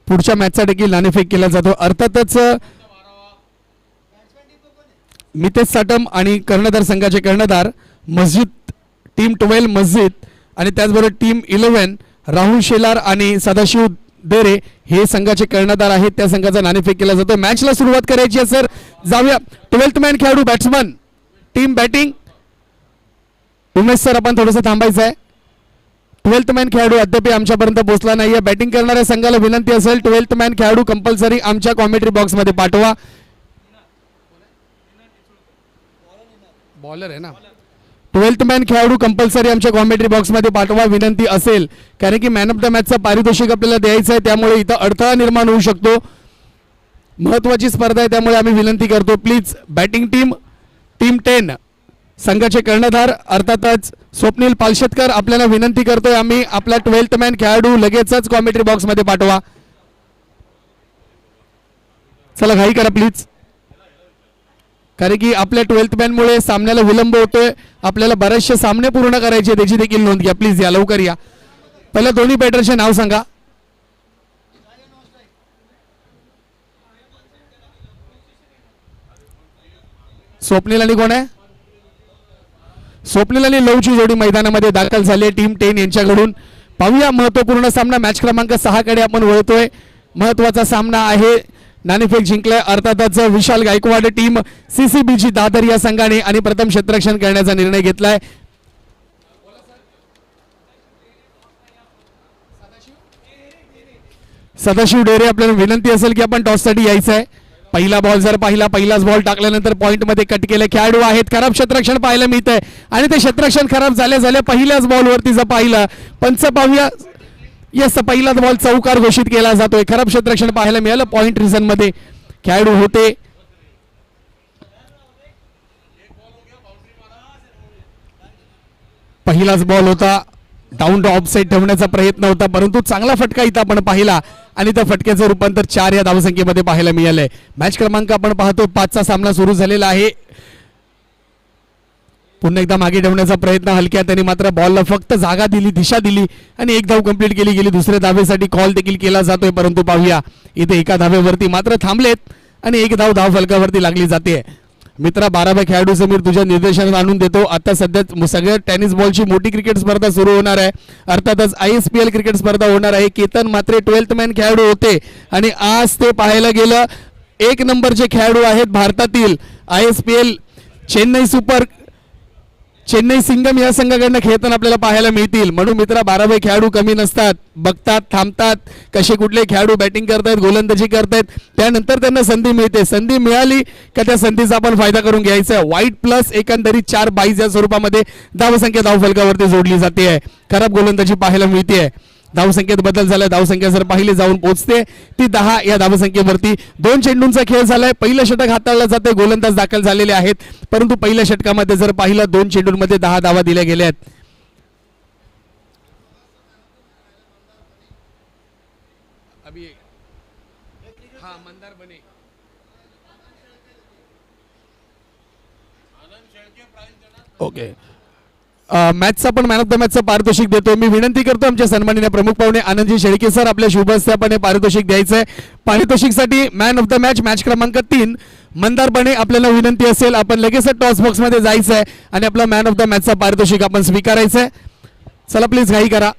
पुढच्या मॅचचा देखील नाणेफेक केला जातो. अर्थातच मितेश साटम आणि कर्णधार संघाचे कर्णधार मस्जिद टीम 12 मस्जिद आणि त्याचबरोबर टीम 11 राहुल शेलार आणि सदाशिव देरे हे संघाचे कर्णधार आहेत. त्या संघाचा नाणेफेक केला जातो. मॅचला सुरुवात करायची आहे सर. जाऊया. 12th मॅन खेळाडू batsman team batting. Umesh sir आपण थोडंसं थांबायचं आहे. 12th मॅन खेळाडू अद्याप आमच्यापर्यंत पोहोचला नाहीये. बॅटिंग करणाऱ्या संघाला विनंती असेल 12th मॅन खेळाडू कंपल्सरी आमच्या कॉमेंट्री बॉक्समध्ये पाठवा. बॉलर आहे ना. 12th मॅन खेळाडू कंपल्सरी आमच्या कॉमेंट्री बॉक्समध्ये पाठवा विनंती असेल, कारण की मॅन ऑफ द मॅचचं पारितोषिक आपल्याला द्यायचं आहे. त्यामुळे इथं अडथळा निर्माण होऊ शकतो. महत्त्वाची स्पर्धा आहे त्यामुळे आम्ही विनंती करतो प्लीज. बॅटिंग टीम 10 संघाचे कर्णधार अर्थातच स्वप्नील पालशेतकर आपल्याला विनंती करतोय आम्ही आपला 12th मॅन खेळाडू लगेचच कॉमेंट्री बॉक्समध्ये पाठवा. चला घाई करा प्लीज, कारण की आपल्या 12th मॅन मुळे सामन्याला विलंब होतोय. आपल्याला बरेचसे सामने पूर्ण करायचे त्याची देखील नोंद घ्या प्लीज. या लवकर या. पहिल्या दोन्ही बॅटरचे नाव सांगा. स्वप्नील आणि कोण आहे? स्वप्नील आणि लवची जोडी मैदानामध्ये दाखल झाली आहे टीम 10 यांच्याकडून. पाहूया महत्त्वपूर्ण सामना मॅच क्रमांक 6 कडे आपण वळतोय. महत्त्वाचा सामना आहे. नाणेफेक जिंकलाय अर्थातच विशाल गायकवाड टीम CCBG दादर या संघाने आणि प्रथम क्षेत्ररक्षण करण्याचा निर्णय घेतलाय. सदाशिव डेरे आपल्याला विनंती असेल की आपण टॉससाठी यायचं आहे. पहिला बॉल जर पाहिला, पहिलाच बॉल टाकल्यानंतर पॉइंटमध्ये कट केले खेळाडू आहेत. खराब क्षेत्ररक्षण पाहायला मिळतंय आणि ते क्षेत्ररक्षण खराब झाल्या पहिल्याच बॉलवरती जर पाहिलं पंच पाहूया. यस, पहिलाच बॉल चौकार घोषित केला जातोय. खराब क्षेत्ररक्षण पाहायला मिळालं. पॉइंट रिझन मध्ये खेळाडू होते. पहिलाच बॉल होता. डाऊन ऑफ साइड ठेवण्याचा प्रयत्न होता, परंतु चांगला फटका इथं आपण पाहिला आणि त्या फटक्याचं रूपांतर 4 या धावसंख्येमध्ये पाहायला मिळालंय. मॅच क्रमांक आपण पाहतो 5चा सामना सुरू झालेला आहे. पुन्हा एकदा मागे ठेवण्याचा प्रयत्न हलक्या त्यांनी मात्र बॉलला फक्त जागा दिली, दिशा दिली आणि एक धाव कंप्लीट केली गेली. दुसऱ्या धावेसाठी कॉल देखील केला जातोय, परंतु पाहूया इथे एका धावेवरती मात्र थांबलेत आणि एक धाव फलकावरती लागली जाते. मित्रा 12व्या खेळाडू समीर तुझ्या निर्देशनात आणून देतो. आता सध्या सगळ्या टेनिस बॉलची मोठी क्रिकेट स्पर्धा सुरू होणार आहे. अर्थातच ISPL क्रिकेट स्पर्धा होणार आहे. केतन मात्रे 12th मॅन खेळाडू होते आणि आज ते पाहायला गेलं 1 नंबरचे खेळाडू आहेत भारतातील. ISPL चेन्नई सिंगम या संघाकडनं खेळताना आपल्याला पाहायला मिळतील. म्हणून मित्रा 12वे खेळाडू कमी नसतात. बघतात, थांबतात, कसे कुठले खेळाडू बॅटिंग करतायत, गोलंदाजी करतायत, त्यानंतर त्यांना संधी मिळते. संधी मिळाली का त्या संधीचा आपण फायदा करून घ्यायचा आहे. वाईट प्लस एकंदरीत 4/22 या स्वरूपामध्ये धावसंख्या धावफलकावरती जोडली जाते आहे. खराब गोलंदाजी पाहायला मिळते. धावसंख्येत बदल झाला. धावसंख्या जर पाहिली जाऊन पोहोचते ती 10 या धावसंख्येवरती. 2 चेंडूंचा खेळ झालाय. पहिलं षटक हाताळलं जाते. गोलंदाज दाखल झालेले आहेत, परंतु पहिल्या षटकामध्ये जर पाहिलं 2 चेंडूंमध्ये 10 धावा दिल्या गेल्या आहेत. ओके, मॅचचा पण मॅन ऑफ द मॅचचं पारितोषिक देतो. मी विनंती करतो आमच्या सन्माननीय प्रमुख पाहुणे आनंदजी शेळके सर आपल्या शुभ हस्ते आपण पारितोषिक द्यायचंय. पारितोषिकसाठी मॅन ऑफ द मॅच क्रमांक 3 मंदार बने आपल्याला विनंती असेल आपण लगेच टॉस बॉक्स मध्ये जायचं आहे आणि आपला मॅन ऑफ द मॅचचा पारितोषिक आपण स्वीकारायचं आहे. चला प्लीज घाई करा.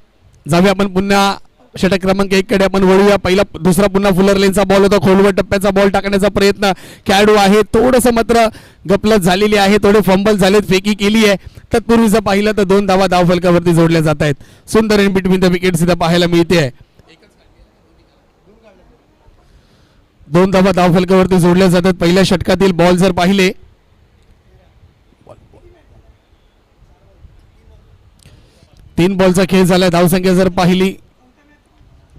जाऊया आपण पुन्हा षटक क्रमांक 1 कडे आपण वळूया. पहिला दुसरा पुन्हा फुलर लेनचा बॉल होता. खोलवर टप्प्याचा बॉल टाकण्याचा प्रयत्न खेळाडू आहे. थोडंसं मात्र गपलत झालेली आहे. थोडे फंबल झालेत, फेकी केली आहे. तत्पूर्वी जर पाहिलं तर 2 धावा धावफलकावरती जोडल्या जात आहेत. सुंदर इन बिटवीन द विकेट्स इथं पाहायला मिळते. 2 धावा धावफलकावरती जोडल्या जातात. पहिल्या षटकातील बॉल जर पाहिले 3 बॉलचा खेळ झालाय. धावसंख्या जर पाहिली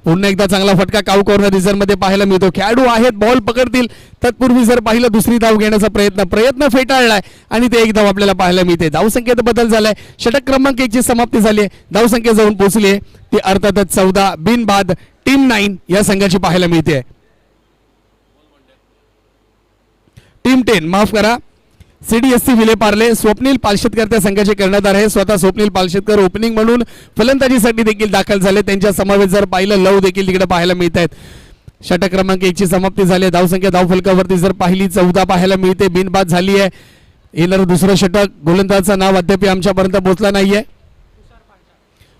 पुन्हा एकदा चांगला फटका काऊ कॉर्नर रिझर्व मध्ये पाहायला मिळतो. खेळाडू आहेत, बॉल पकडतील. तत्पूर्वी जर पाहिलं दुसरी धाव घेण्याचा प्रयत्न फेटाळलाय आणि ते 1 धाव आपल्याला पाहायला मिळते. धावसंख्येत बदल झालाय. षटक क्रमांक 1 ची समाप्ती झाली आहे. धावसंख्या जाऊन पोहोचली आहे ती अर्थातच 14 बिनबाद टीम 9 या संघाची पाहायला मिळते. टीम 10 माफ करा CDSC विलेपार्ले स्वप्नील पालशेतकर त्या संघाचे कर्णधार आहे. स्वतः स्वप्नील पालशेतकर ओपनिंग म्हणून फलंदाजीसाठी देखील दाखल झाले. त्यांच्या समावेश जर पाहिलं लव देखील तिकडे पाहायला मिळत आहेत. षटक क्रमांक 1 ची समाप्ती झाली. धावसंख्या धावफलकावरती जर पाहिली 14 पाहायला मिळते. बिनबाद झाली आहे. येणारं दुसरं षटक गोलंदाजाचं नाव अद्याप आमच्यापर्यंत पोहोचला नाहीये.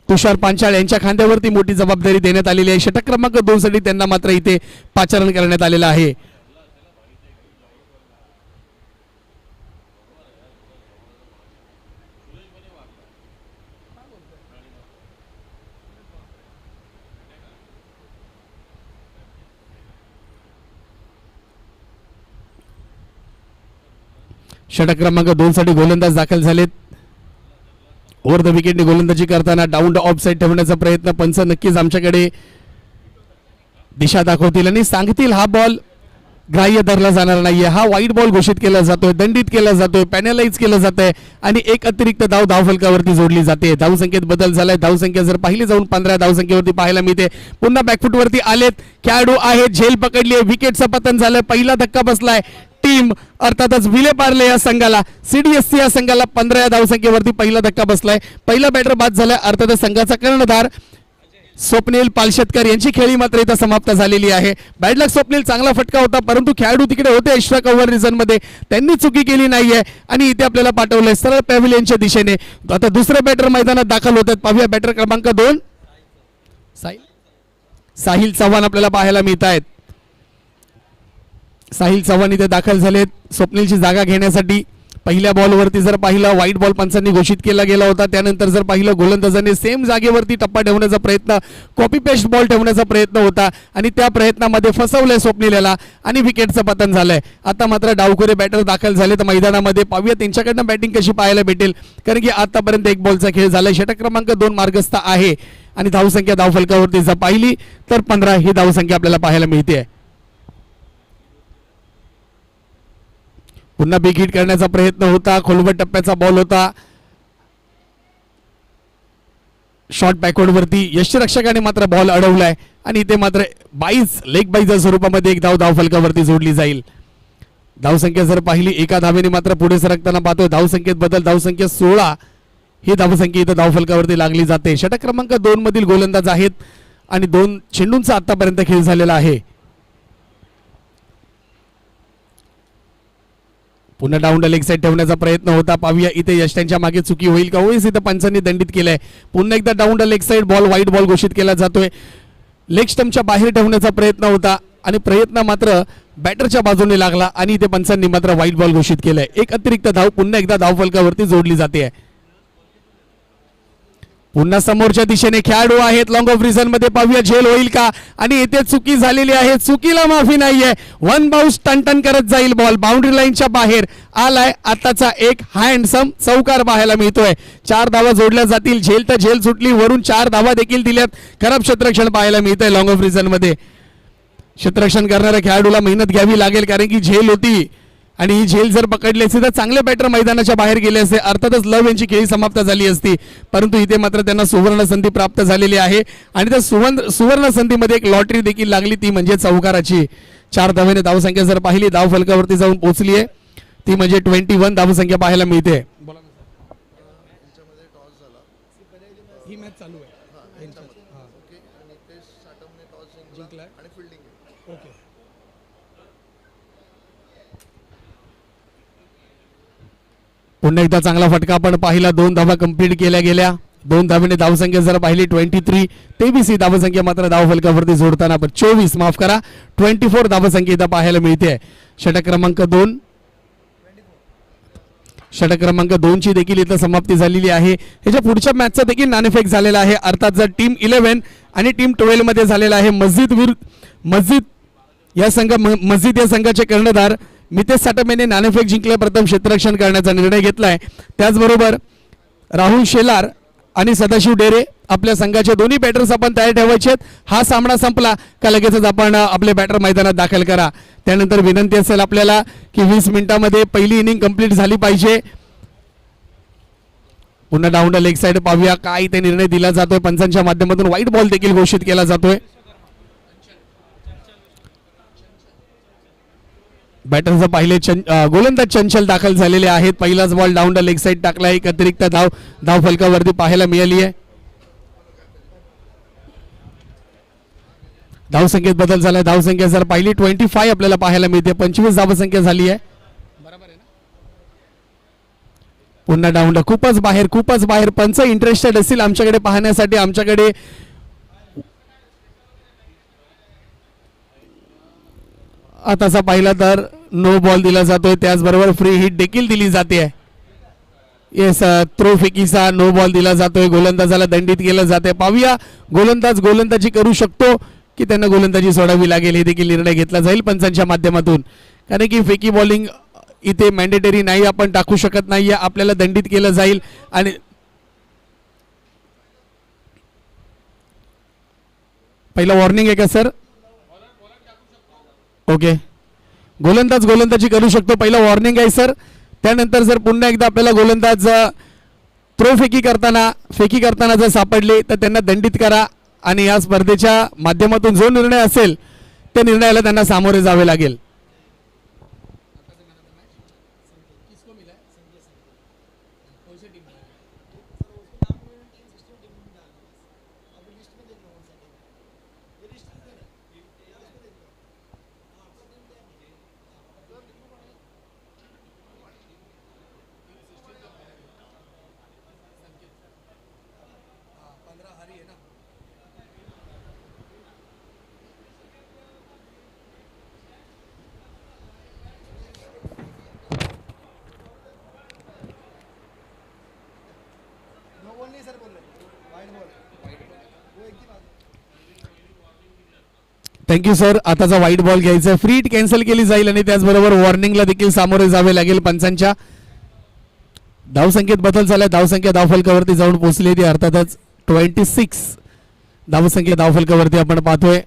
तुषार पांचाळ यांच्या खांद्यावरती मोठी जबाबदारी देण्यात आलेली आहे. षटक क्रमांक 2 साठी त्यांना मात्र इथे पाचारण करण्यात आलेलं आहे. षटक क्रमांक 2 साठी गोलंदाज दाखल झालेत. ओव्हर द विकेटने गोलंदाजी करताना डाऊन द ऑफ साईड ठेवण्याचा प्रयत्न पंच नक्कीच आमच्याकडे दिशा दाखवतील आणि सांगतील हा बॉल ग्राह्य धरला जाणार नाहीये. हा वाईट बॉल घोषित केला जातोय, दंडित केला जातोय, पॅनलाइज केलं जात आहे आणि एक अतिरिक्त धाव धावफलकावरती जोडली जाते. धावसंख्येत बदल झालाय. धावसंख्या जर पाहिली जाऊन 15 धावसंख्येवरती पाहायला मिळते. पुन्हा बॅकफुटवरती आलेत खेळाडू आहेत. झेल पकडली आहे. विकेटचं पतन झालंय. पहिला धक्का बसलाय. टीम अर्थातच विलेपार्ले या संघाला CDSC या संघाला 15 धावसंख्येवरती पहिला धक्का बसलाय. पहिला बॅटर बाद झालाय. अर्थातच संघाचा कर्णधार स्वप्नील पालशेतकर यांची खेळी मात्र इथं समाप्त झालेली आहे. बॅड लक स्वप्नील, चांगला फटका होता परंतु खेळाडू तिकडे होते एक्स्ट्रा कव्हर रिझन मध्ये, त्यांनी चुकी केली नाहीये आणि इथे आपल्याला पाठवलंय सरळ पॅव्हिलियनच्या दिशेने. आता दुसरे बॅटर मैदानात दाखल होतात. पाहूया बॅटर क्रमांक 2 साहिल चव्हाण आपल्याला पाहायला मिळत आहेत. साहिल चव्हाण इथे दाखल झालेत स्वप्नीलची जागा घेण्यासाठी. पहिल्या बॉलवरती जर पाहिलं व्हाईट बॉल पंचांनी घोषित केला गेला होता. त्यानंतर जर पाहिलं गोलंदाजाने सेम जागेवरती टप्पा ठेवण्याचा प्रयत्न, कॉपी पेस्ट बॉल ठेवण्याचा प्रयत्न होता आणि त्या प्रयत्नामध्ये फसवलंय स्वप्नील याला आणि विकेटचं पतन झालंय. आता मात्र डावखोरे बॅटर दाखल झाले तर मैदानामध्ये. पाहूया त्यांच्याकडनं बॅटिंग कशी पाहायला भेटेल, कारण की आतापर्यंत एक बॉलचा खेळ झालाय. षटक क्रमांक 2 मार्गस्थ आहे आणि धावसंख्या धावफलकावरती जर पाहिली तर 15 ही धावसंख्या आपल्याला पाहायला मिळते. पुन्हा बिग हिट करण्याचा प्रयत्न होता. खोलवट टप्प्याचा बॉल होता. शॉर्ट बॅकवर्ड वरती यष्टीरक्षकाने मात्र बॉल अडवलाय आणि इथे मात्र 22 लेग बाईच्या स्वरूपामध्ये एक धाव धावफलकावरती जोडली जाईल. धावसंख्या जर पाहिली एका धावेने मात्र पुढे सरकताना पाहतोय. धावसंख्येत बदल. धावसंख्या 16 ही धावसंख्या इथं धावफलकावरती लागली जाते. षटक क्रमांक 2 मधील गोलंदाज आहेत आणि 2 चेंडूंचा आतापर्यंत खेळ झालेला आहे. पुन्हा डाऊन द लेग साईड ठेवण्याचा प्रयत्न होता. पाहूया इथे यश त्यांच्या मागे चुकी होईल का. होईस इथं पंचांनी दंडित केलंय. पुन्हा एकदा down the leg side ball white ball घोषित केला जातोय. लेग स्टंपच्या बाहेर ठेवण्याचा प्रयत्न होता आणि प्रयत्न मात्र बॅटरच्या बाजूने लागला आणि इथे पंचांनी मात्र व्हाईट बॉल घोषित केलाय. एक अतिरिक्त धाव पुन्हा एकदा धावफलकावरती जोडली जाते. पुन्हा समोरच्या दिशेने खेळाडू आहेत लॉंग ऑफ रिझन मध्ये. पाहूया झेल होईल का आणि इथे चुकी झालेली आहे. चुकीला माफी नाहीये. वन बाउन्स टन करत जाईल. बॉल बाउंड्री लाईनच्या बाहेर आलाय. आताचा एक हँडसम चौकार पाहायला मिळतोय. 4 धावा जोडल्या जातील. झेल तर झेल सुटली, वरून 4 धावा देखील दिल्यात. खराब क्षेत्ररक्षण पाहायला मिळतंय लॉंग ऑफ रिझन मध्ये. क्षेत्ररक्षण करणाऱ्या खेळाडूला मेहनत घ्यावी लागेल कारण की झेल होती आणि ही झेल जर पकडली असती तर चांगले बॅटर मैदानाच्या बाहेर गेले असते. अर्थातच लव यांची खेळी समाप्त झाली असती, परंतु इथे मात्र त्यांना सुवर्ण संधी प्राप्त झालेली आहे आणि त्या सुवर्ण संधीमध्ये एक लॉटरी देखील लागली, ती म्हणजे चौकाराची. 4 धावेने धावसंख्या जर पाहिली धावफलकावरती जाऊन पोहोचली आहे, ती म्हणजे 21 धावसंख्या पाहायला मिळते. ही मॅच चालू आहे. पुन्हा एकदा चांगला फटका आपण पाहिला. 2 धावा कंप्लीट केल्या गेल्या. 2 धावेने धावसंख्या जर पाहिली 23. 23 धावसंख्या मात्र धावफलकावरती जोडताना 24 माफ करा 24 धावसंख्या इथं पाहायला मिळते. षटक क्रमांक 2 ची देखील इथं समाप्ती झालेली आहे. याच्या पुढच्या मॅचचा देखील नाणेफेक झालेला आहे. अर्थात जर टीम 11 आणि टीम 12 मध्ये झालेला आहे. मस्जिद या संघाचे कर्णधार मितेश साटमेने नाणेफेक जिंकल्या. प्रथम क्षेत्ररक्षण करण्याचा निर्णय घेतलाय. त्याचबरोबर राहुल शेलार आणि सदाशिव डेरे आपल्या संघाचे दोन्ही बॅटर्स आपण तयार ठेवायचे आहेत. हा सामना संपला का लगेचच आपण आपले बॅटर मैदानात दाखल करा. त्यानंतर विनंती असेल आपल्याला की 20 मिनिटांमध्ये पहिली इनिंग कंप्लीट झाली पाहिजे. पुन्हा डाऊन द लेग साइड पाहूया काय ते निर्णय दिला जातोय. पंचांच्या माध्यमातून व्हाईट बॉल देखील घोषित केला जातोय. बॅटरचं पाहिले गोलंदाज चंचल दाखल झालेले आहेत. पहिलाच ball down the leg side टाकला. एक अतिरिक्त धाव फलकावरती पाहायला मिळाली आहे. धावसंख्येत बदल झाला. धावसंख्या जर पाहिली 25 आपल्याला पाहायला मिळते. 25 धावसंख्या झाली आहे. पुन्हा डाऊन खूपच बाहेर पंच इंटरेस्टेड असतील आमच्याकडे पाहण्यासाठी. आमच्याकडे आताचा पाहिला तर नो बॉल दिला जातोय. त्याचबरोबर फ्री हिट देखील दिली जाते. येस, थ्रो फेकीचा नो बॉल दिला जातोय. गोलंदाजाला दंडित केलं जाते. पाहूया गोलंदाज गोलंदाजी करू शकतो की त्यांना गोलंदाजी सोडावी लागेल, हे देखील निर्णय घेतला जाईल पंचांच्या माध्यमातून. कारण की फेकी बॉलिंग इथे मॅन्डेटरी नाही, आपण टाकू शकत नाही, आपल्याला दंडित केलं जाईल. आणि पहिला वॉर्निंग आहे का सर? ओके, गोलंदाज गोलंदाजी करू शकतो. पहिला वॉर्निंग आहे सर. त्यानंतर जर पुन्हा एकदा आपल्याला गोलंदाज थ्रो फेकी करताना जर सापडले तर त्यांना दंडित करा. आणि या स्पर्धेच्या माध्यमातून जो निर्णय असेल त्या निर्णयाला त्यांना सामोरे जावे लागेल. Thank you sir. आताचा वाईट बॉल घ्यायचा. फ्री हिट कॅन्सल केली जाईल आणि त्याचबरोबर वॉर्निंगला देखील सामोरे जावे लागेल पंचांच्या. धावसंख्येत बदल झाला. धावसंख्या धावफलकावरती जाऊन पोहोचली ती अर्थातच 26 धावसंख्या धावफलकावरती आपण पाहतोय.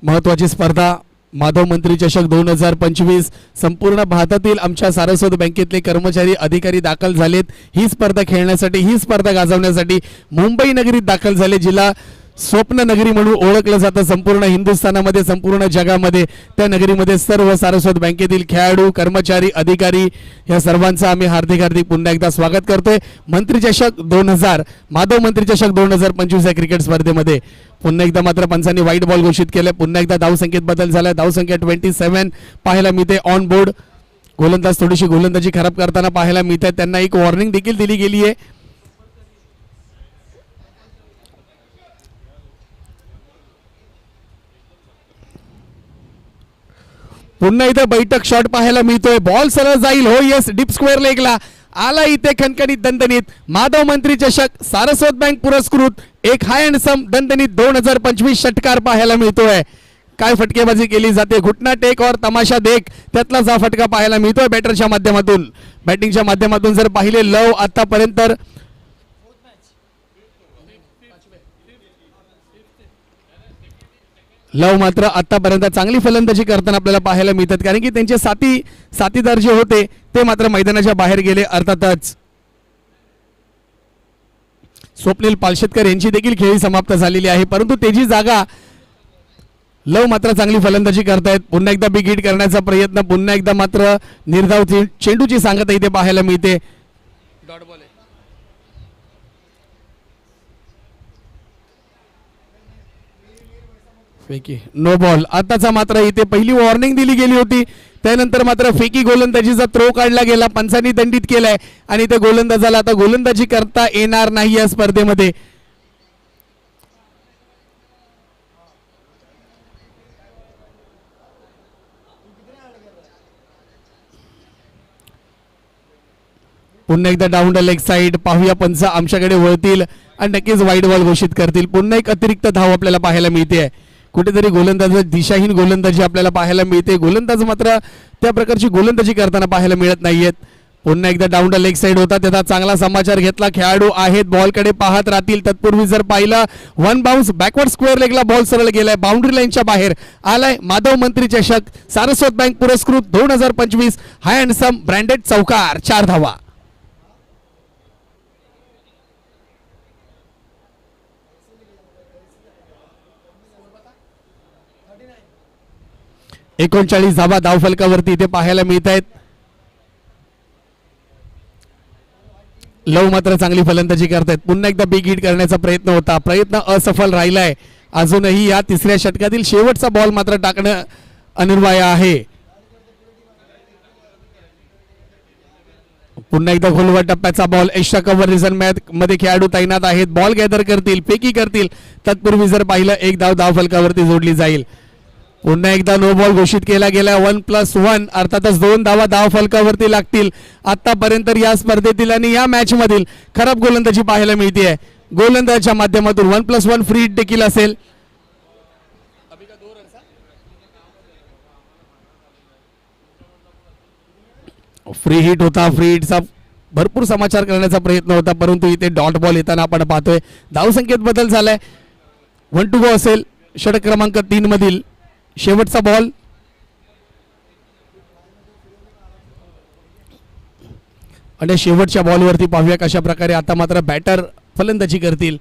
महत्वाची स्पर्धा माधव मंत्री चषक 2025. संपूर्ण भारतातील आमच्या सारस्वत बँकेतले कर्मचारी अधिकारी दाखल झालेत ही स्पर्धा खेळण्यासाठी, ही स्पर्धा गाजवण्यासाठी. मुंबई नगरीत दाखल झाले, जिल्हा स्वप्न नगरी म्हणून ओळखलं जातं संपूर्ण हिंदुस्थानामध्ये, संपूर्ण जगामध्ये. त्या नगरीमध्ये सर्व सारस्वत बँकेतील खेळाडू, कर्मचारी, अधिकारी या सर्वांचं आम्ही हार्दिक पुन्हा एकदा स्वागत करतोय मंत्री चषक 2000 माधव मंत्री चषक 2025 या क्रिकेट स्पर्धेमध्ये. पुन्हा एकदा मात्र पंचांनी व्हाईट बॉल घोषित केले. पुन्हा एकदा धावसंख्येत बदल झाला. धावसंख्या 27 पाहायला मिळते ऑन बोर्ड. गोलंदाज थोडीशी गोलंदाजी खराब करताना पाहायला मिळते. त्यांना एक वॉर्निंग देखील दिली गेली आहे. पुन्हा इथे बैठक शॉट पाहायला मिळतोय. बॉल सरळ जाईल. हो येस, डीप स्क्वेअर लेगला आला इथे खणखणीत दणदणीत. माधव मंत्री चषक सारस्वत बँक पुरस्कृत एक हाय अँड सम दणदणीत 2025 षटकार पाहायला मिळतोय. काय फटकेबाजी केली जाते, घुटना टेक और तमाशा देख, त्यातलाच हा फटका पाहायला मिळतोय बॅटरच्या माध्यमातून. बॅटिंगच्या माध्यमातून जर पाहिले लव आतापर्यंत लव मात्र आतापर्यंत चांगली फलंदाजी करताना आपल्याला पाहायला मिळतात. कारण की त्यांचे साथीदार जे होते ते मात्र मैदानाच्या बाहेर गेले. अर्थातच स्वप्नील पालशेतकर यांची देखील खेळी समाप्त झालेली आहे, परंतु त्याची जागा लव मात्र चांगली फलंदाजी करतायत. पुन्हा एकदा बिग हिट करण्याचा प्रयत्न. पुन्हा एकदा मात्र निर्धाव चेंडूची सांगता इथे पाहायला मिळते. डॉट बॉल आहे. फेकी नो बॉल. आताचा मात्र इथे पहिली वॉर्निंग दिली गेली होती. त्यानंतर मात्र फेकी गोलंदाजीचा थ्रो काढला गेला. पंचांनी दंडित केलाय आणि त्या गोलंदाजाला आता गोलंदाजी करता येणार नाही या स्पर्धेमध्ये. पुन्हा एकदा डाऊन द लेग साईड. पाहूया पंच आमच्याकडे वळतील आणि नक्कीच वाईट बॉल घोषित करतील. पुन्हा एक अतिरिक्त धाव आपल्याला पाहायला मिळते. कुठेतरी गोलंदाज दिशाहीन गोलंदाजी आपल्याला पाहायला मिळते. गोलंदाज मात्र त्या प्रकारची गोलंदाजी करताना पाहायला मिळत नाहीयेत. पुन्हा एकदा डाऊन द लेग साईड होता, त्याचा चांगला समाचार घेतला. खेळाडू आहेत, बॉलकडे पाहत राहतील. तत्पूर्वी जर पाहिलं वन बाउन्स बॅकवर्ड स्क्वेअर लेगला बॉल सरळ गेलाय, बाउंड्री लाईनच्या बाहेर आलाय. माधव मंत्री चषक सारस्वत बँक पुरस्कृत 2025 हाय अँड सम ब्रँडेड चौकार. 4 धावा. 39 धावा धावफलकावरती इथे पाहायला मिळत आहेत. लव मात्र चांगली फलंदाजी करतायत. पुन्हा एकदा बिग हिट करण्याचा प्रयत्न होता, प्रयत्न असफल राहिलाय. अजूनही या तिसऱ्या षटकातील शेवटचा बॉल मात्र टाकणं अनिवार्य आहे. पुन्हा एकदा खोलवर टप्प्याचा बॉल. एक्स्ट्रा कव्हर रिझन मध्ये खेळाडू तैनात आहेत. बॉल गॅदर करतील, फेकी करतील. तत्पूर्वी जर पाहिलं एक धाव धावफलकावरती जोडली जाईल. पुन्हा एकदा नो बॉल घोषित केला गेला. 1+1 अर्थातच 2 धावा धावफलकावरती लागतील. आतापर्यंत या स्पर्धेतील आणि या मॅच मधील खराब गोलंदाजी पाहायला मिळते. गोलंदाजाच्या माध्यमातून 1+1 फ्री हिट देखील असेल. फ्री हिट होता. फ्री हिटचा भरपूर समाचार करण्याचा प्रयत्न होता, परंतु इथे डॉट बॉल येताना आपण पाहतोय. धावसंख्येत बदल झालाय. 1 to go असेल. षटक क्रमांक 3 मधील शेवटचा बॉल. आणि शेवटच्या बॉलवरती पाहूया कशा प्रकारे आता मात्र बॅटर फलंदाजी करतील.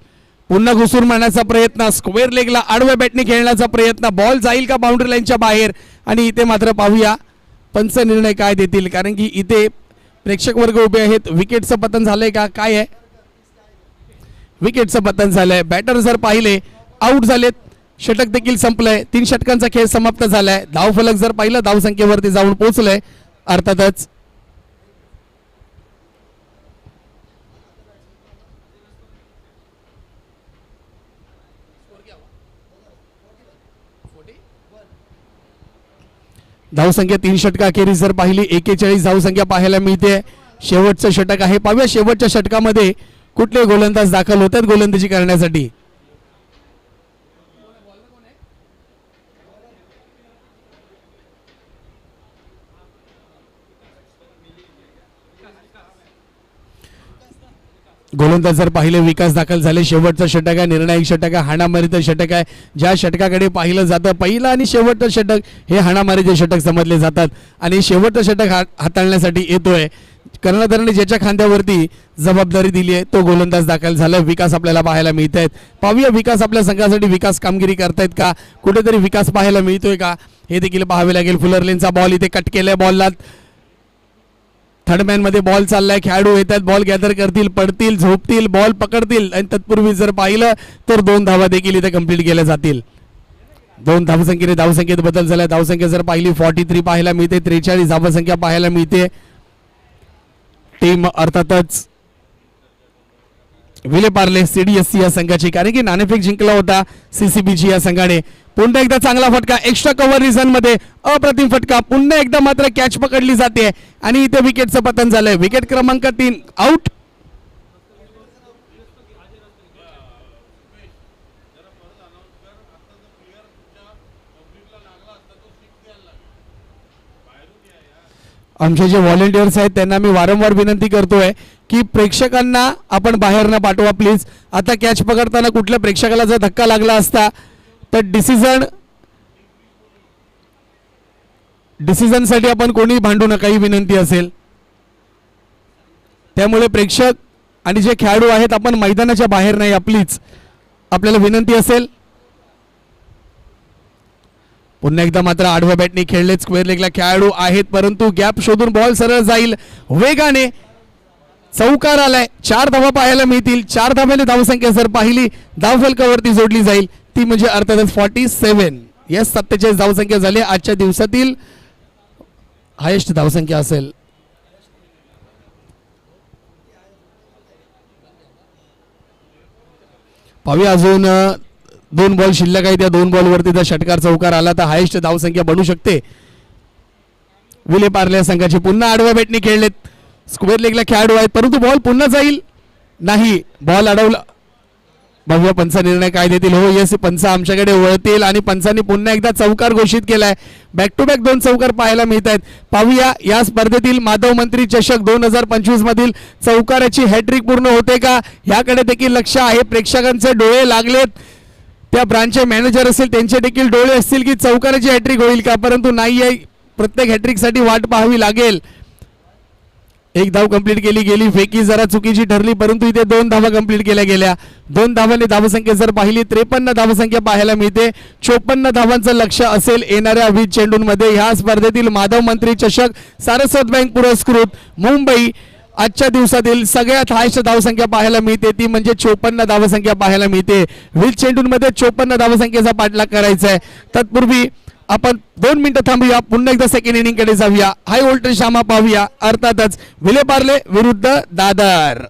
पुन्हा घुसून मारण्याचा प्रयत्न, स्क्वेअर लेगला आडव्या बॅटने खेळण्याचा प्रयत्न. बॉल जाईल का बाउंड्री लाईनच्या बाहेर. आणि इथे मात्र पाहूया पंच निर्णय काय देतील, कारण की इथे प्रेक्षक वर्ग उभे आहेत. विकेटचं पतन झालंय का, काय आहे? विकेटचं पतन झालंय. बॅटर जर पाहिले आउट झालेत. षटक देखील संपलंय. 3 षटकांचा खेळ समाप्त झालाय. धावफलक जर पाहिलं धावसंख्येवरती जाऊन पोहोचलंय. अर्थातच धावसंख्या 3 षटकाखेरीज जर पाहिली 41 धावसंख्या पाहायला मिळते. शेवटचं षटक आहे. पाहूया शेवटच्या षटकामध्ये कुठले गोलंदाज दाखल होतात गोलंदाजी करण्यासाठी. गोलंदाज जर पाहिले विकास दाखल झाले. शेवटचं षटक आहे, निर्णायक षटक आहे, हाणामारीचं षटक आहे. ज्या षटकाकडे पाहिलं जातं पहिलं आणि शेवटचं षटक हे हाणामारीचे षटक समजले जातात. आणि शेवटचं षटक हाताळण्यासाठी येतोय कर्णधाराने ज्याच्या खांद्यावरती जबाबदारी दिली आहे तो गोलंदाज दाखल झाला. विकास आपल्याला पाहायला मिळत आहेत. पाहूया विकास आपल्या संघासाठी विकास कामगिरी करतायत का, कुठेतरी विकास पाहायला मिळतोय का हे देखील पाहावे लागेल. फुलरलेनचा बॉल इथे कट केलाय. बॉलला थर्ड मॅन मध्ये बॉल चाललाय. खेळाडू येतात, बॉल गॅदर करतील, पडतील, झोपतील, बॉल पकडतील. आणि तत्पूर्वी जर पाहिलं तर 2 धावा देखील इथे कंप्लीट केल्या जातील. 2 धावसंख्येत बदल झाला. धावसंख्या जर पाहिली 43 पाहायला मिळते. 43 धावसंख्या पाहायला मिळते. टीम अर्थातच विले पार्ले सीडीएससी या संघाची, कारण की नाणेफेक जिंकला होता सीसीबीची या संघाने. पुन्हा एकदा चांगला फटका एक्स्ट्रा कव्हर रिझन मध्ये, अप्रतिम फटका. पुन्हा एकदा मात्र कॅच पकडली जाते आणि इथे विकेटचं पतन झालंय. विकेट क्रमांक 3 आउट. आमचे जे व्हॉलेंटियर्स आहेत त्यांना मी वारंवार विनंती करतोय की प्रेक्षकांना आपण बाहेर न पाठवा प्लीज. आता कॅच पकडताना कुठल्या प्रेक्षकाला जर धक्का लागला असता तर डिसिजनसाठी आपण कोणी भांडू नका ही विनंती असेल. त्यामुळे प्रेक्षक आणि जे खेळाडू आहेत आपण मैदानाच्या बाहेर नाही प्लीज, आपल्याला विनंती असेल. पुन्हा एकदा मात्र आडव्या बॅटने खेळले. स्क्वेअर लेगला खेळाडू आहेत परंतु गॅप शोधून बॉल सरळ जाईल वेगाने. चौकार आलाय. 4 धावा पाहायला मिळतील. 4 धाव्याने धावसंख्या जर पाहिली धावफलकावरती जोडली जाईल ती म्हणजे अर्थातच 47. यस 47 धावसंख्या झाली. आजच्या दिवसातील हायेस्ट धावसंख्या असेल. पाहूया अजून 2 बॉल शिल्लक आहे. त्या 2 बॉलवरती जर षटकार चौकार आला तर हायेस्ट धावसंख्या बनू शकते विले पार्ले संघाची. पुन्हा आडव्या बॅटने खेळलेत. स्क्वेअर लेगला खेळाडू आहेत परंतु बॉल पुन्हा जाईल नाही. बॉल अडवला. बघूया पंच निर्णय काय देतील. हो यस पंच आमच्याकडे वळतील आणि पंचांनी पुन्हा एकदा चौकार घोषित केलाय. बॅक टू बॅक 2 चौकार पाहायला मिळत आहेत. पाहूया या स्पर्धेतील माधव मंत्री चषक 2025 मधील चौकाराची हॅट्रिक पूर्ण होते का याकडे देखील लक्ष आहे. प्रेक्षकांचे डोळे लागलेत. त्या ब्रांचचे मॅनेजर असतील त्यांचे देखील डोळे असतील की चौकाराची हॅट्रिक होईल का, परंतु नाही आहे. प्रत्येक हॅट्रिकसाठी वाट पाहावी लागेल. एक धाव कंप्लीट केली गेली, फेकी जरा चुकीची ठरली, परंतु इथे 2 धावा कंप्लीट केल्या गेल्या. 2 धावांनी धावसंख्या जर पाहिली 53 धावसंख्या पाहायला मिळते. 54 धावांचं लक्ष असेल येणाऱ्या 20 चेंडूंमध्ये. ह्या स्पर्धेतील माधव मंत्री चषक सारस्वत बँक पुरस्कृत मुंबई आजच्या दिवसातील सगळ्यात हायस्ट धावसंख्या पाहायला मिळते, ती म्हणजे 54 धावसंख्या पाहायला मिळते. 20 चेंडूंमध्ये 54 धावसंख्येचा पाठलाग करायचा आहे. तत्पूर्वी आपण 2 मिनिटं थांबूया, पुन्हा एकदा सेकंड इनिंग कडे जाऊया. हाय व्होल्टेज सामना पाहूया, अर्थातच विलेपार्ले विरुद्ध दादर.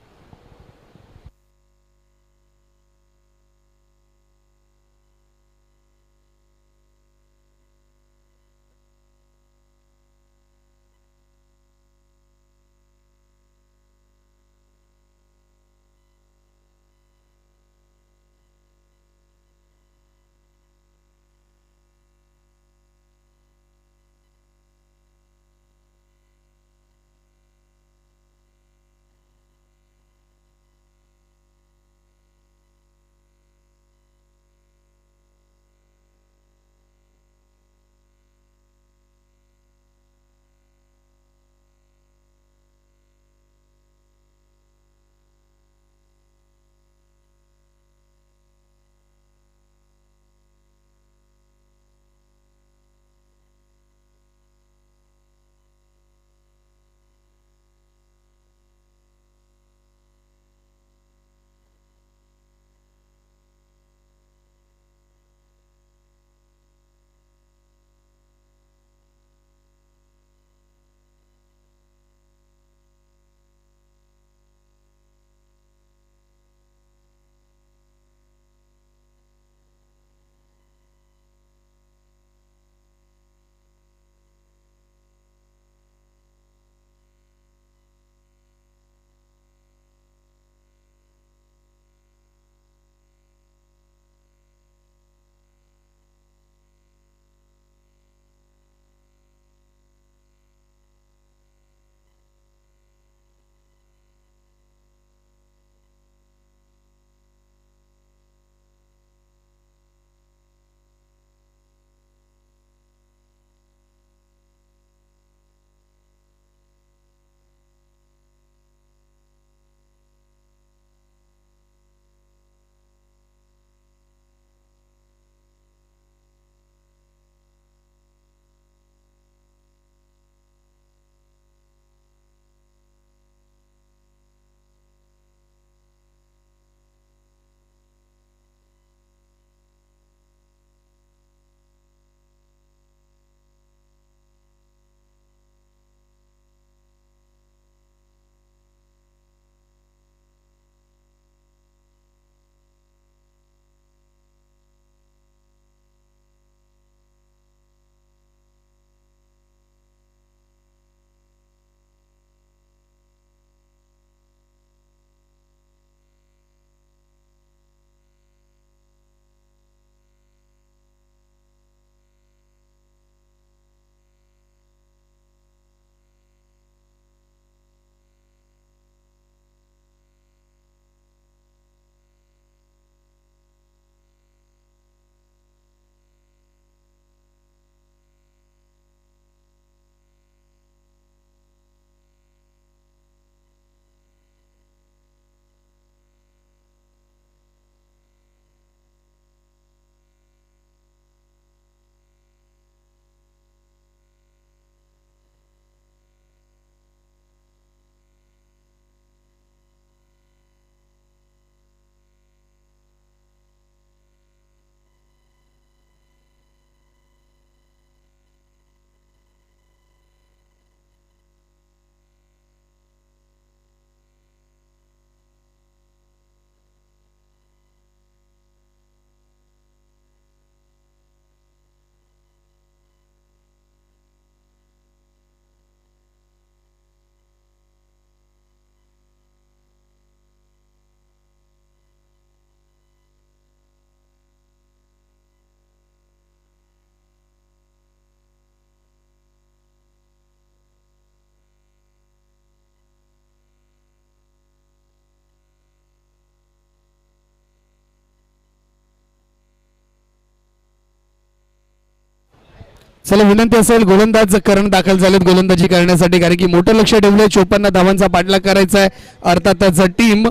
चला विनंती असेल गोलंदाज करण दाखल झालेत गोलंदाजी करण्यासाठी, कारण की मोठं लक्ष ठेवलंय 54 धावांचा पाठलाग करायचा आहे. अर्थातच टीम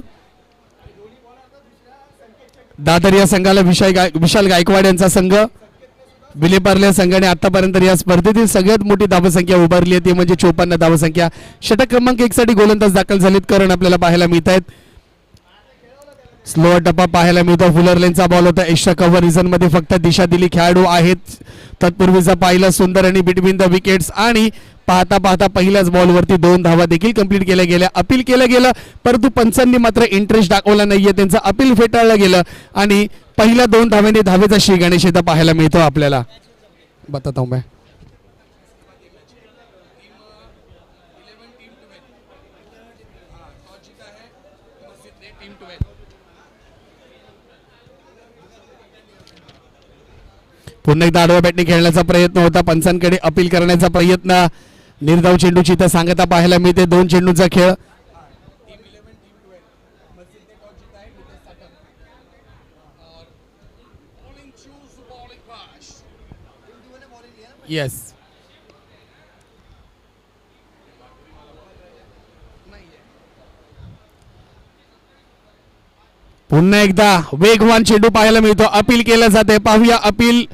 दादर या संघाला विशाल गायकवाड यांचा संघ, विलेपार्ले संघाने आतापर्यंत या स्पर्धेतील सगळ्यात मोठी धावसंख्या उभारली आहे ती म्हणजे 54 धावसंख्या. षटक क्रमांक 1 साठी गोलंदाज दाखल झालेत करण आपल्याला पाहायला मिळत आहेत. स्लोअर टप्पा पाहायला मिळतो. फुलर लेनचा बॉल होता. एक्स्ट्रा कव्हर रिझन मध्ये फक्त दिशा दिली खेळाडू आहेत. तत्पूर्वीचा पाहिला सुंदर आणि बिटवीन द विकेट्स आणि पाहता पाहता पहिल्याच बॉलवरती 2 धावा देखील कंप्लीट केल्या गेल्या. अपील केलं गेलं परंतु पंचांनी मात्र इंटरेस्ट दाखवला नाहीये, त्यांचं अपील फेटाळलं गेलं आणि पहिल्या 2 धावेने धावेचा श्री गणेश इथं पाहायला मिळतो आपल्याला. बताता हूं मैं. पुन्हा एकदा आडवा बॅटने खेळण्याचा प्रयत्न होता. पंचांकडे अपील करण्याचा प्रयत्न. निर्धाव चेंडूची इथं सांगता पाहायला मिळते. 2 चेंडूचा खेळ. येस, पुन्हा एकदा वेगवान चेंडू पाहायला मिळतो. अपील केलं जाते. पाहूया अपील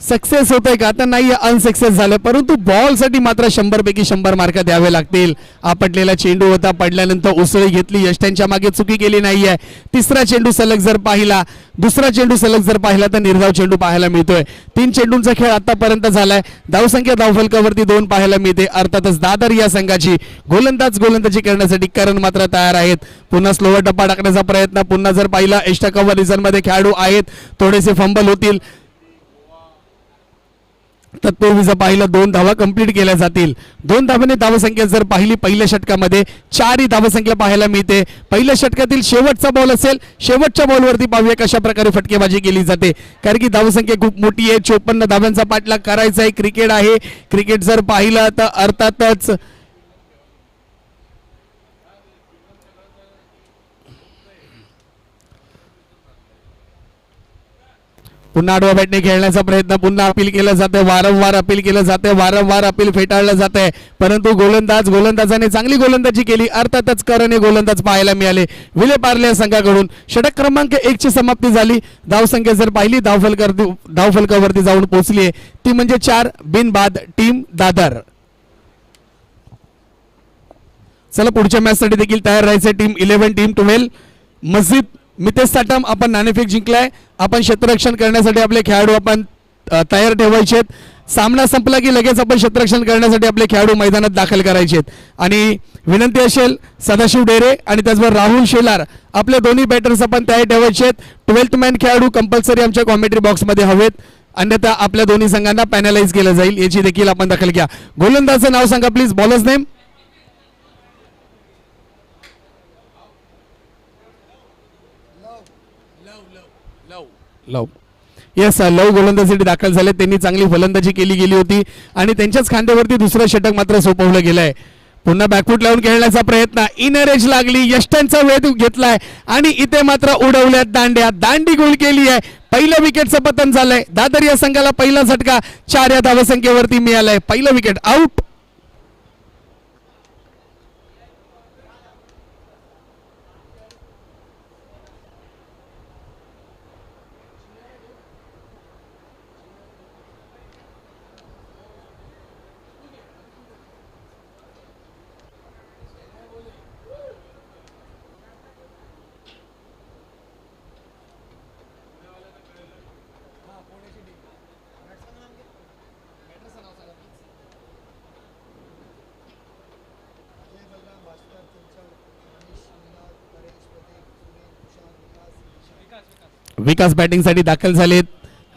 सक्सेस होतंय का? आता नाही, अनसक्सेस झालं, परंतु बॉल साठी मात्र 100 पैकी 100 मार्क द्यावे लागतील. आपटलेला चेंडू होता. पडल्यानंतर उसळी घेतली. यष्ट्यांच्या मागे चुकी केली नाहीये. तिसरा चेंडू सलग जर पाहिला, दुसरा चेंडू सलग जर पाहिला तर निर्धाव चेंडू पाहायला मिळतोय. 3 चेंडूंचा खेळ आतापर्यंत झालाय. धावसंख्या धावफलकावरती 2 पाहायला मिळते. अर्थातच दादर या संघाची गोलंदाजी करण्यासाठी करण मात्र तयार आहेत. पुन्हा स्लोवर टप्पा टाकण्याचा प्रयत्न. पुन्हा जर पाहिला एक्स्ट्रा कव्हर रिझन मध्ये खेळाडू आहेत. थोडेसे फंबल होतील. तत्पूर्वी जर पाहिलं 2 धावा कंप्लीट केल्या जातील. 2 धावांनी धावसंख्या जर पाहिली पहिल्या षटकामध्ये 4 ही धावसंख्या पाहायला मिळते. पहिल्या षटकातील शेवटचा बॉल असेल. शेवटच्या बॉलवरती पाहूया कशा प्रकारे फटकेबाजी केली जाते, कारण की धावसंख्या खूप मोठी आहे. 54 धावांचा पाठलाग करायचा आहे. क्रिकेट आहे. क्रिकेट जर पाहिलं तर अर्थातच पुन्हा आडवा बॅटने खेळण्याचा प्रयत्न. पुन्हा अपील केलं जाते. वारंवार अपील केलं जाते. वारंवार अपील फेटाळलं जाते, परंतु गोलंदाजाने चांगली गोलंदाजी केली. अर्थातच करणे गोलंदाज पाहायला मिळाले विलेपार्ले संघाकडून. षटक क्रमांक 1 ची समाप्ती झाली. धावसंख्या जर पाहिली धावफलकावरती जाऊन पोहोचली ती म्हणजे 4 बिनबाद टीम दादर. चला पुढच्या मॅच साठी देखील तयार राहायचे. टीम 11 टीम 12 मस्जिद मितेश साटम आपण नाणेफेक जिंकलाय. आपण क्षेत्ररक्षण करण्यासाठी आपले खेळाडू आपण तयार ठेवायचे. सामना संपला की लगेच आपण क्षेत्ररक्षण करण्यासाठी आपले खेळाडू मैदानात दाखल करायचे. आणि विनंती असेल सदाशिव डेरे आणि त्याचबरोबर राहुल शेलार आपले दोन्ही बॅटर्स आपण तयार ठेवायचे. 12th मॅन खेळाडू कंपल्सरी आमच्या कॉमेंट्री बॉक्समध्ये हवेत, अन्यथा आपल्या दोन्ही संघांना पॅनलाइज केलं जाईल. याची देखील आपण दखल घ्या. गोलंदाजाचं नाव सांगा please. Bowlers name. Lav. Yes, Lav गोलंदाजीसाठी दाखल झाले. त्यांनी चांगली फलंदाजी केली गेली होती आणि त्यांच्याच खांद्यावरती दुसरं षटक मात्र सोपवलं गेलंय. पुन्हा बॅकफूट लावून खेळण्याचा प्रयत्न. इनर एज लागली. यष्ट्यांचा वेध घेतलाय आणि इथे मात्र उडवल्यात दांड्या. दांडी गोल केली आहे. पहिलं विकेटचं पतन झालंय. दादर या संघाला पहिला झटका 4 या धावसंख्येवरती मिळालाय. पहिलं विकेट आउट. विकास बॅटिंग साठी दाखल झालेत.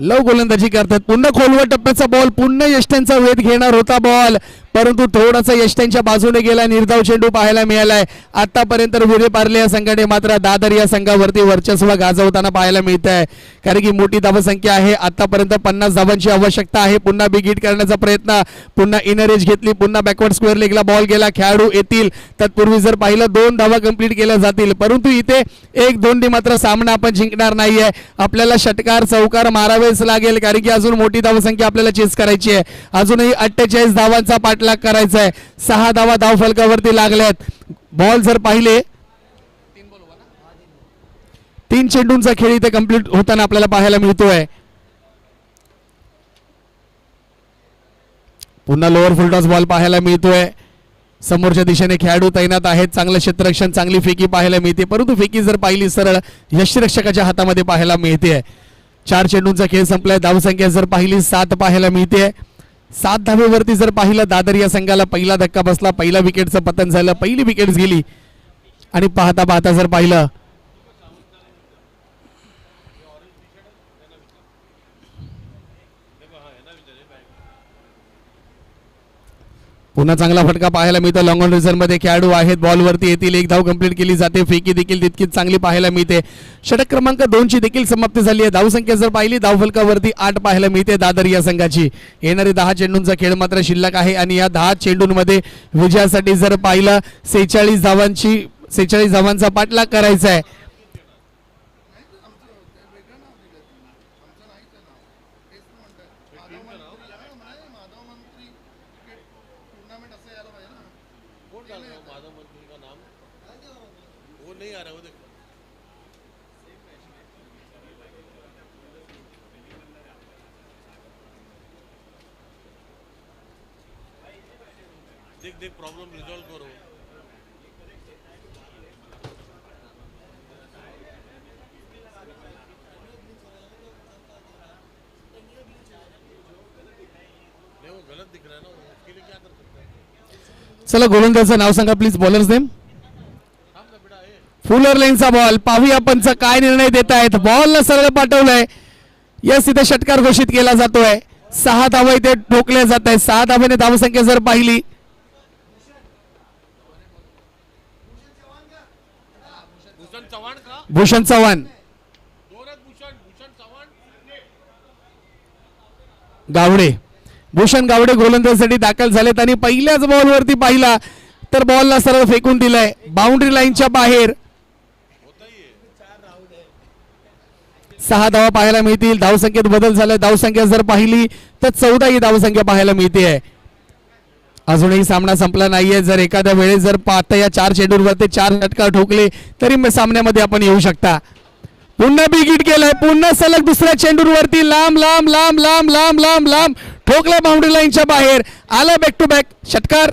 लव गोलंदाजी करतात. पुन्हा खोलवर टप्प्याचा बॉल. पुन्हा यष्ट्यांचा वेध घेणार होता बॉल, परंतु थोडासा यश त्यांच्या बाजूने गेला, निर्धाव चेंडू पाहायला मिळालाय. आतापर्यंत विरे पार्ले या संघाने मात्र दादर या संघावरती वर्चस्व गाजवताना पाहायला मिळत आहे, कारण की मोठी धावसंख्या आहे. आतापर्यंत 50 धावांची आवश्यकता आहे. पुन्हा बिग हिट करण्याचा प्रयत्न, पुन्हा इनर एज घेतली, पुन्हा बॅकवर्ड स्क्वेअर लेगला बॉल गेला, खेळाडू येतील. तत्पूर्वी जर पाहिलं 2 धावा कंप्लीट केल्या जातील, परंतु इथे 1-2 मात्र सामना आपण जिंकणार नाहीये. आपल्याला षटकार चौकार मारावेच लागेल, कारण की अजून मोठी धावसंख्या आपल्याला चेस करायची आहे. अजूनही 48 धावांचा पाठलाग करायचा आहे. 6 धावा धावफलकावरती लागल्यात. बॉल जर पाहिले 3 चेंडूंचा खेळ इथे कंप्लीट होताना आपल्याला पाहायला मिळतोय. पुन्हा लोअर फुलटॉस बॉल पाहायला मिळतोय. समोरच्या दिशेने खेळाडू तैनात आहेत. चांगलं क्षेत्ररक्षण, चांगली फेकी पाहायला मिळते, परंतु फेकी जर पाहिली सरळ यष्टिरक्षकाच्या हातामध्ये पाहायला मिळते. 4 चेंडूंचा खेळ संपलाय. धावसंख्या जर पाहिली 7 पाहायला मिळते. 7 धावेवरती जर पाहिलं दादर या संघाला पहिला धक्का बसला, पहिला विकेटचं पतन झालं, पहिली विकेट गेली. आणि पाहता पाहता जर पाहिलं पुन्हा चांगला फटका पाहायला मिळतो. लॉंग ऑन रिझर्व मध्ये खेळाडू आहेत, बॉलवरती येतील. 1 धाव कंप्लीट केली जाते. फेकी देखील तितकीच चांगली पाहायला मिळते. षटक क्रमांक 2 ची देखील समाप्ती झाली आहे. धावसंख्या जर पाहिली धावफलकावरती 8 पाहायला मिळते दादर या संघाची. येणारे 10 चेंडूंचा खेळ मात्र शिल्लक आहे आणि या 10 चेंडूंमध्ये विजयासाठी जर पाहिलं 46 धावांचा पाठलाग करायचा आहे. देख प्रॉब्लम रिजॉल्व करो. नहीं वो गलत दिख रहा है ना, उसके लिए क्या कर सकते हैं. चला गोलंदाजाचं नाव सांगा प्लीज. Bowlers name. फुलर लाईनचा बॉल. पाहूया पंच काय निर्णय देत आहेत. बॉलला सरळ पाठवलंय. यस, इथे षटकार घोषित केला जातोय. 6 धावा इथे ठोकल्या जात आहेत. 6 धावेने धावसंख्या जर पाहिली भूषण चव्हाण गावडे, भूषण गावडे गोलंदाजीसाठी दाखल झालेत आणि पहिल्याच बॉलवरती पाहिला तर बॉलला सरळ फेकून दिलाय बाउंड्री लाईनच्या बाहेर. 6 धावा पाहायला मिळतील. धावसंख्येत बदल झालाय. धावसंख्या जर पाहिली तर 14 ही धावसंख्या पाहायला मिळते. अजूनही सामना संपला नाहीये. जर एखाद्या वेळेस जर पाहता या 4 चेंडूंवरती 4 षटकार ठोकले तरी सामन्यामध्ये आपण येऊ शकता. पुन्हा बिग हिट केलाय. पुन्हा सलग दुसऱ्या चेंडूवरती लांब लांब लांब लांब लांब लांब लांब ठोकला बाउंड्री लाईनच्या बाहेर. आला बॅक टू बॅक षटकार.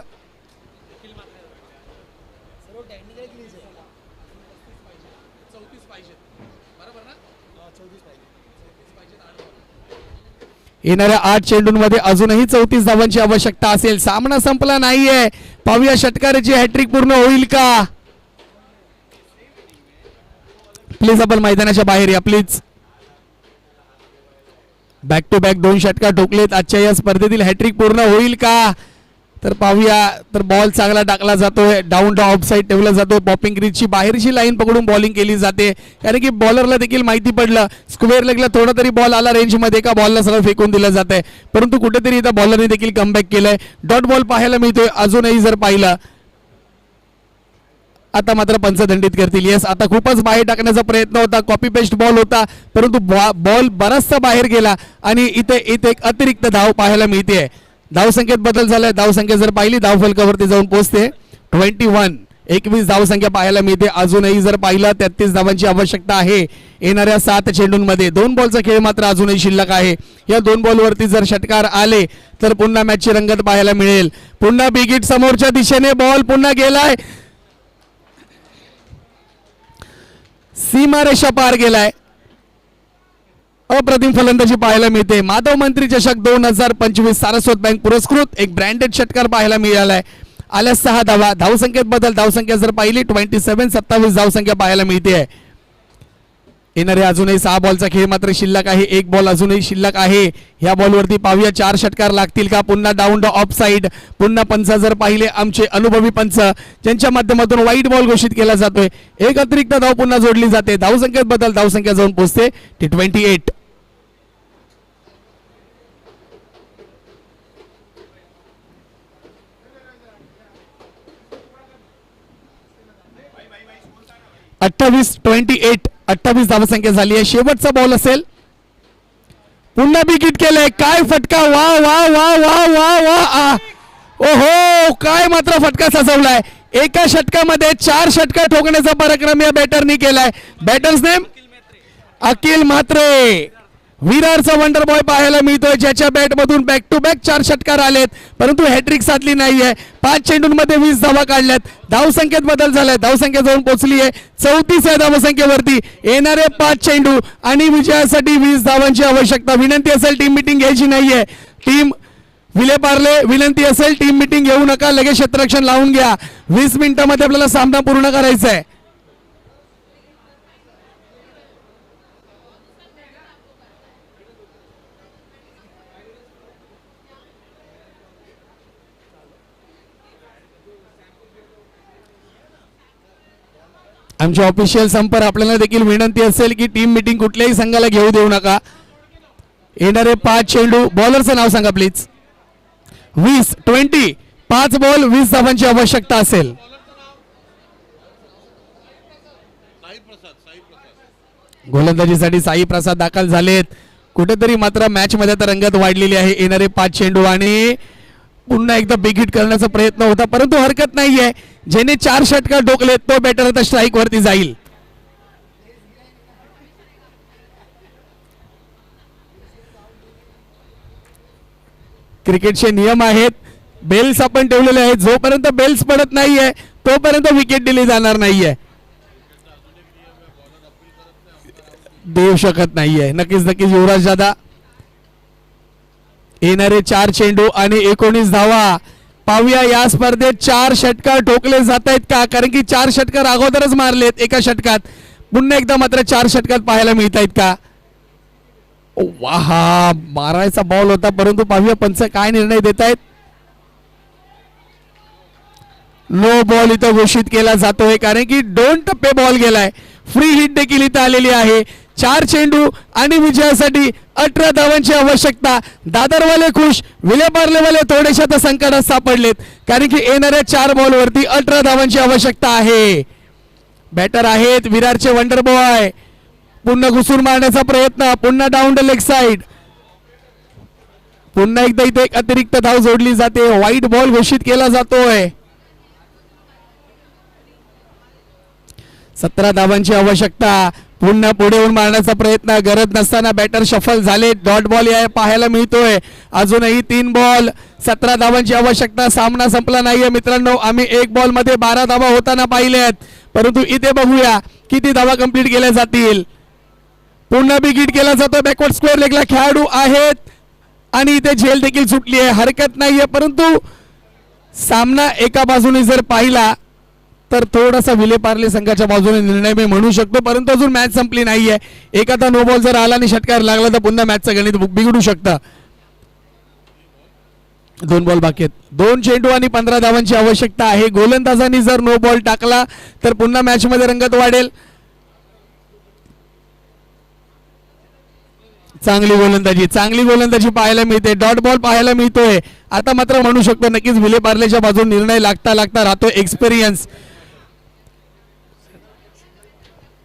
येणाऱ्या 8 चेंडूंमध्ये अजूनही 34 धावांची आवश्यकता असेल. सामना संपला नाहीये. पाहूया षटकाराची हॅट्रिक पूर्ण होईल का. प्लीज आपण मैदानाच्या बाहेर या प्लीज. बॅक टू बॅक 2 षटकार ठोकलेत. आजच्या या स्पर्धेतील हॅट्रिक पूर्ण होईल का तर पाहूया. तर बॉल चांगला टाकला जातोय. डाऊन ऑफ साईड ठेवला जातोय. पॉपिंग क्रीजची बाहेरची लाईन पकडून बॉलिंग केली जाते, कारण की बॉलरला देखील माहिती पडलं स्क्वेअर लेगला थोडा तरी बॉल आला रेंजमध्ये का बॉलला सरळ फेकून दिलं जात आहे. परंतु कुठेतरी इथं बॉलरने देखील कमबॅक केलंय. डॉट बॉल पाहायला मिळतोय. अजूनही जर पाहिलं आता मात्र पंच दंडित करतील. येस, आता खूपच बाहेर टाकण्याचा प्रयत्न होता. कॉपी पेस्ट बॉल होता, परंतु बॉल बराचसा बाहेर गेला आणि इथे एक अतिरिक्त धाव पाहायला मिळते. धावसंख्येत बदल झालाय. धावसंख्या जर पाहिली धावफलकावरती जाऊन पोहोचते 21 धावसंख्या पाहायला मिळते. अजूनही जर पाहिलं 33 धावांची आवश्यकता आहे येणाऱ्या 7 चेंडूंमध्ये. 2 बॉलचा खेळ मात्र अजूनही शिल्लक आहे. या 2 बॉलवरती जर षटकार आले तर पुन्हा मॅचची रंगत पाहायला मिळेल. पुन्हा बिग हिट समोरच्या दिशेने. बॉल पुन्हा गेलाय. सीमारेषा पार गेलाय. अप्रतिम फलंदाजी पाहायला मिळते. माधव मंत्री चषक 2025 सारस्वत बँक पुरस्कृत एक ब्रँडेड षटकार पाहायला मिळालाय. आल्या 6 धावा. धावसंख्येत बदल. धावसंख्या जर पाहिली 27 27 धावसंख्या पाहायला मिळते. येणारे अजूनही 6 बॉलचा खेळ मात्र शिल्लक आहे. 1 बॉल अजूनही शिल्लक आहे. ह्या बॉलवरती पाहूया 4 षटकार लागतील का. पुन्हा डाऊन द ऑफ साइड. पुन्हा पंच जर पाहिले आमचे अनुभवी पंच ज्यांच्या माध्यमातून वाईट बॉल घोषित केला जातोय. एक अतिरिक्त धाव पुन्हा जोडली जाते. धावसंख्येत बदल, धावसंख्या जाऊन पोहोचते T28. अठ्ठावीस 28 धावसंख्या झाली आहे. शेवटचा बॉल असेल. पुन्हा विकेट केलंय. काय फटका. वा वा वा वा वा वा. ओहो, काय मात्र फटका सजवलाय. एका षटकामध्ये 4 षटका ठोकण्याचा पराक्रम या बॅटरनी केलाय. बॅटर्स नेम अखिल म्हात्रे. विरारचा वंडर बॉय पाहायला मिळतोय ज्याच्या बॅट मधून बॅक टू बॅक 4 षटकार आलेत परंतु हॅट्रिक साधली नाहीये. 5 चेंडूंमध्ये 20 धावा काढल्यात. धावसंख्येत बदल झालाय. धावसंख्या जाऊन पोहोचली आहे 34 या धावसंख्येवरती. येणारे 5 चेंडू आणि विजयासाठी 20 धावांची आवश्यकता. विनंती असेल टीम मिटिंग घ्यायची नाहीये. टीम विलेपार्ले विनंती असेल टीम मिटिंग घेऊ नका. लगेच क्षेत्ररक्षण लावून घ्या. 20 मिनिटांमध्ये आपल्याला सामना पूर्ण करायचा आहे. आमचे ऑफिशियल संपर्क आपल्याला देखील विनंती असेल की टीम मीटिंग कुठल्याही संघाला घेऊ देऊ नका. येणारे 5 चेंडू. बॉलरचं नाव सांगा प्लीज. 20 5 बॉल 20 धावांची आवश्यकता असेल. साई प्रसाद गोलंदाजीसाठी साई प्रसाद दाखल झालेत. कुठेतरी मात्र मॅच मध्ये आता रंगत वाढलेली आहे. येणारे 5 चेंडू आणि पुन्हा एकदा बिग हिट करण्याचा प्रयत्न होता परंतु हरकत नाहीये. ज्याने 4 षटकार ठोकले तो बॅटर आता स्ट्राईक वरती जाईल. क्रिकेटचे नियम आहेत. बेल्स आपण ठेवलेले आहेत. जोपर्यंत बेल्स पडत नाहीये तोपर्यंत विकेट दिली जाणार नाहीये. देऊ शकत नाहीये. नक्कीच युवराज दादा. येणारे 4 चेंडू आणि 19 धावा. पाहूया या स्पर्धेत 4 षटकार ठोकले जात आहेत का. कारण की 4 षटकार अगोदरच मारलेत एका षटकात. पुन्हा एकदा मात्र 4 षटकात पाहायला मिळत आहेत का. वाहा, मारायचा बॉल होता परंतु पाहूया पंच काय निर्णय देत आहेत. नो बॉल इथं घोषित केला जातोय कारण की 2 टप्पे बॉल गेलाय. फ्री हिट देखील इथं आलेली आहे. 4 चेंडू आणि विजयासाठी 18 धावांची आवश्यकता. दादरवाले खुश, विलेपार्लेवाले थोडेसे आता संकटात सापडलेत कारण की येणाऱ्या 4 बॉलवरती 18 धावांची आवश्यकता आहे. बॅटर आहेत विरारचे वंडर बॉय. पुन्हा घुसून मारण्याचा प्रयत्न. पुन्हा डाऊन द लेग साइड. पुन्हा एकदा इथे एक अतिरिक्त धाव जोडली जाते. व्हाईट बॉल घोषित केला जातोय. 17 धावांची आवश्यकता. पुन्हा पुढे येऊन मारण्याचा प्रयत्न. गरज नसताना बॅटर शफल झाले. डॉट बॉल या पाहायला मिळतोय. अजूनही 3 बॉल 17 धावांची आवश्यकता. सामना संपला नाहीये मित्रांनो. आम्ही 1 बॉल मध्ये 12 धावा होताना पाहिल्यात परंतु इथे बघूया किती धावा कंप्लीट केल्या जातील. पुन्हा बिग हिट केला जातो. बॅकवर्ड स्क्वेअर लेगला खेळाडू आहेत आणि इथे झेल देखील सुटली आहे. हरकत नाहीये परंतु सामना एका बाजूने जर पाहिला तर थोडासा विलेपार्ले संघाच्या बाजूने निर्णय मी म्हणू शकतो परंतु अजून मॅच संपली नाहीये. एखादा नो बॉल जर आला आणि षटकार लागला तर पुन्हा मॅचचं गणित बिघडू शकतं. 2 बॉल बाकी आहेत. 2 चेंडू आणि 15 धावांची आवश्यकता आहे. गोलंदाजांनी जर नो बॉल टाकला तर पुन्हा मॅच मध्ये रंगत वाढेल. चांगली गोलंदाजी पाहायला मिळते. डॉट बॉल पाहायला मिळतोय. आता मात्र म्हणू शकतो नक्कीच विलेपार्लेच्या बाजून निर्णय लागता राहतो. एक्सपिरियन्स,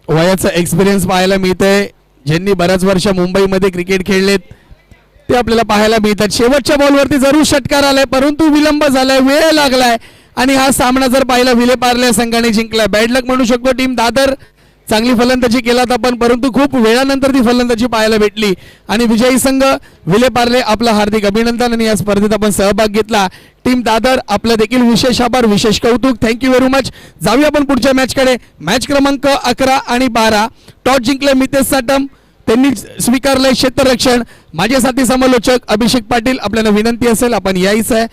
वयाचा एक्सपिरियन्स पाहायला मिळतंय. ज्यांनी बऱ्याच वर्ष मुंबईमध्ये क्रिकेट खेळलेत ते आपल्याला पाहायला मिळतात. शेवटच्या बॉलवरती जरूर षटकार आलाय परंतु विलंब झालाय, वेळ लागलाय आणि हा सामना जर पाहिला विलेपार्ले संघाने जिंकलाय. बॅड लक म्हणू शकतो. टीम दादर चांगली फलंदाजी केलात आपण परंतु खूप वेळानंतर ती फलंदाजी पाहायला भेटली आणि विजयी संघ विलेपार्ले आपलं हार्दिक अभिनंदन. आणि या स्पर्धेत आपण सहभाग घेतला. टीम दादर आपलं देखील विशेष आभार, विशेष कौतुक. Thank you very much. जाऊया आपण पुढच्या मॅचकडे. मॅच क्रमांक 11 आणि 12. टॉस जिंकले मितेश साटम. त्यांनी स्वीकारलंय क्षेत्ररक्षण. माझे साथी समालोचक अभिषेक पाटील. आपल्याला विनंती असेल आपण यायचं आहे